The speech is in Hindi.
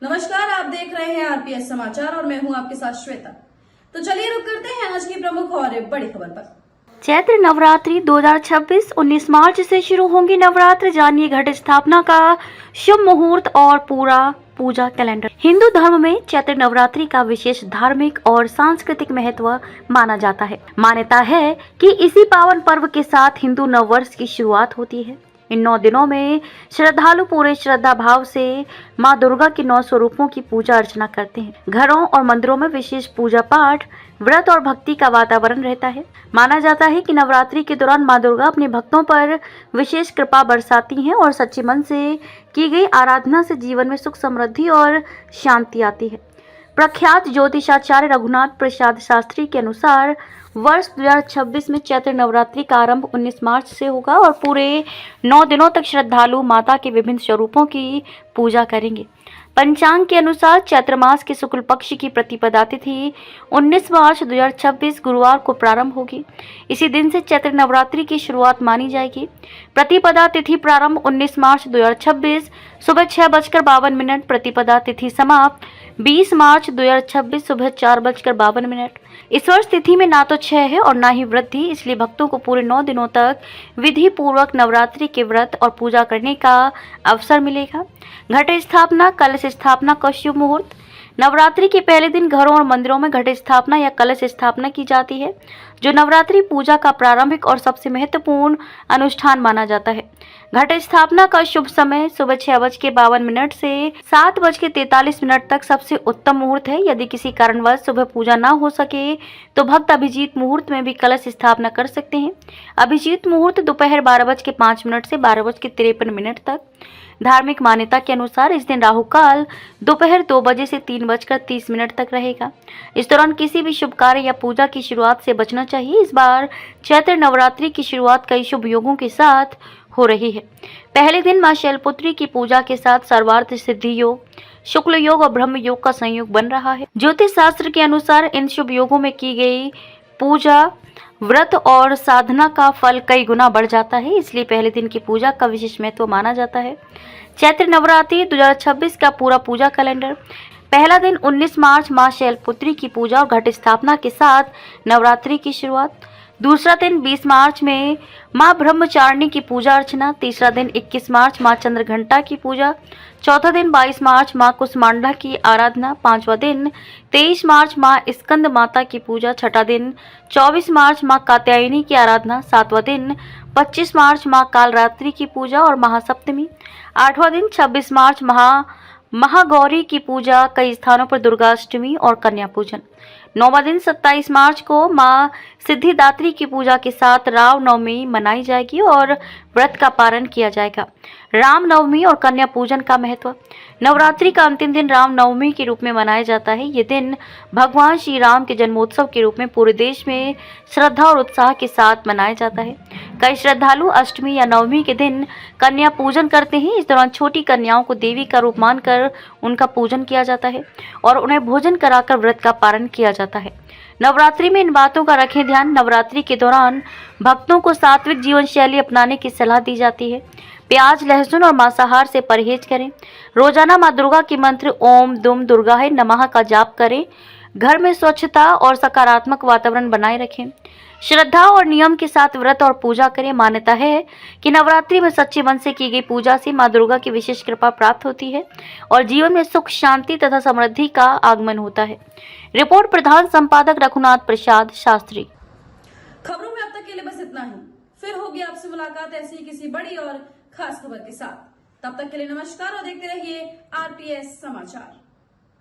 नमस्कार, आप देख रहे हैं आरपीएस समाचार और मैं हूं आपके साथ श्वेता। तो चलिए रुक करते हैं आज की प्रमुख और बड़ी खबर पर। चैत्र नवरात्रि 2026 19 मार्च से शुरू होंगी नवरात्र। जानिए घट स्थापना का शुभ मुहूर्त और पूरा पूजा कैलेंडर। हिंदू धर्म में चैत्र नवरात्रि का विशेष धार्मिक और सांस्कृतिक महत्व माना जाता है। मान्यता है कि इसी पावन पर्व के साथ हिंदू नववर्ष की शुरुआत होती है। इन 9 दिनों में श्रद्धालु पूरे श्रद्धा भाव से मां दुर्गा के 9 स्वरूपों की पूजा अर्चना करते हैं। घरों और मंदिरों में विशेष पूजा पाठ, व्रत और भक्ति का वातावरण रहता है। माना जाता है कि नवरात्रि के दौरान मां दुर्गा अपने भक्तों पर विशेष कृपा बरसाती हैं और सच्चे मन से की गई आराधना से जीवन में सुख, समृद्धि और शांति आती है। प्रख्यात ज्योतिषाचार्य रघुनाथ प्रसाद शास्त्री के अनुसार वर्ष 2026 में चैत्र नवरात्रि का आरंभ 19 मार्च से होगा और पूरे 9 दिनों तक श्रद्धालु माता के विभिन्न स्वरूपों की पूजा करेंगे। पंचांग के अनुसार चैत्र मास के शुक्ल पक्ष की प्रतिपदा तिथि 19 मार्च 2026 गुरुवार को प्रारंभ होगी। इसी दिन से चैत्र नवरात्रि की शुरुआत मानी जाएगी। प्रतिपदा तिथि प्रारंभ 19 मार्च 2026 सुबह 6:52, प्रतिपदा तिथि समाप्त 20 मार्च 2026 सुबह 4:52। इस वर्ष तिथि में ना तो क्षय है और ना ही वृद्धि, इसलिए भक्तों को पूरे 9 दिनों तक विधि पूर्वक नवरात्रि के व्रत और पूजा करने का अवसर मिलेगा। घट स्थापना, कलश स्थापना का शुभ मुहूर्त। नवरात्रि के पहले दिन घरों और मंदिरों में घट स्थापना या कलश स्थापना की जाती है, जो नवरात्रि पूजा का प्रारंभिक और सबसे महत्वपूर्ण अनुष्ठान माना जाता है। घट स्थापना का शुभ समय सुबह 6:52 से 7:43 तक सबसे उत्तम मुहूर्त है। यदि किसी कारणवश सुबह पूजा ना हो सके तो भक्त अभिजीत मुहूर्त में भी कलश स्थापना कर सकते हैं। अभिजीत मुहूर्त दोपहर 12:05 से 12:53 तक। धार्मिक मान्यता के अनुसार इस दिन राहु काल दोपहर 2 बजे से 3:30 तक रहेगा। इस दौरान किसी भी शुभ कार्य या पूजा की शुरुआत से बचना चाहिए। इस बार चैत्र नवरात्रि की शुरुआत कई शुभ योगों के साथ हो रही है। पहले दिन मां शैलपुत्री की पूजा के साथ सर्वार्थ सिद्धि योग, शुक्ल योग और ब्रह्म योग का संयोग बन रहा है। ज्योतिष शास्त्र के अनुसार इन शुभ योगों में की गई पूजा, व्रत और साधना का फल कई गुना बढ़ जाता है, इसलिए पहले दिन की पूजा का विशेष महत्व माना जाता है। चैत्र नवरात्रि 2026 का पूरा पूजा कैलेंडर। पहला दिन 19 मार्च मां शैलपुत्री की पूजा और घट स्थापना के साथ नवरात्रि की शुरुआत। दूसरा दिन 20 मार्च में मां ब्रह्मचारिणी की पूजा अर्चना। तीसरा दिन 21 मार्च मां चंद्रघंटा की पूजा। चौथा दिन 22 मार्च मां कुसमांडा की आराधना। पांचवा दिन 23 मार्च मां स्कंद माता की पूजा। छठा दिन 24 मार्च मां कात्यायनी की आराधना। सातवां दिन 25 मार्च मां कालरात्रि की पूजा और महासप्तमी। आठवां दिन 26 मार्च महागौरी की पूजा। कई स्थानों पर दुर्गाष्टमी और कन्या पूजन। 9वां दिन 27 मार्च को मां सिद्धिदात्री की पूजा के साथ रामनवमी मनाई जाएगी और व्रत का पारण किया जाएगा। रामनवमी और कन्या पूजन का महत्व। नवरात्रि का अंतिम दिन रामनवमी के रूप में मनाया जाता है। ये दिन भगवान श्री राम के जन्मोत्सव के रूप में पूरे देश में श्रद्धा और उत्साह के साथ मनाया जाता है। कई श्रद्धालु अष्टमी या नवमी के दिन कन्या पूजन करते हैं। इस दौरान छोटी कन्याओं को देवी का रूप मानकर उनका पूजन किया जाता है और उन्हें भोजन कराकर व्रत का पारण किया जाता है। नवरात्रि में इन बातों का रखें ध्यान। नवरात्रि के दौरान भक्तों को सात्विक जीवन शैली अपनाने की सलाह दी जाती है। प्याज, लहसुन और मांसाहार से परहेज करें। रोजाना मां दुर्गा के मंत्र ओम दुम दुर्गाय नमः का जाप करें। घर में स्वच्छता और सकारात्मक वातावरण बनाए रखें। श्रद्धा और नियम के साथ व्रत और पूजा करें। मान्यता है कि नवरात्रि में सच्चे मन से की गई पूजा से मां दुर्गा की विशेष कृपा प्राप्त होती है और जीवन में सुख, शांति तथा समृद्धि का आगमन होता है। रिपोर्ट प्रधान संपादक रघुनाथ प्रसाद शास्त्री। खबरों में अब तक के लिए बस इतना ही। फिर होगी आपसे मुलाकात ऐसी ही किसी बड़ी और खास खबर के साथ। तब तक के लिए नमस्कार और देखते रहिए आरपीएस समाचार।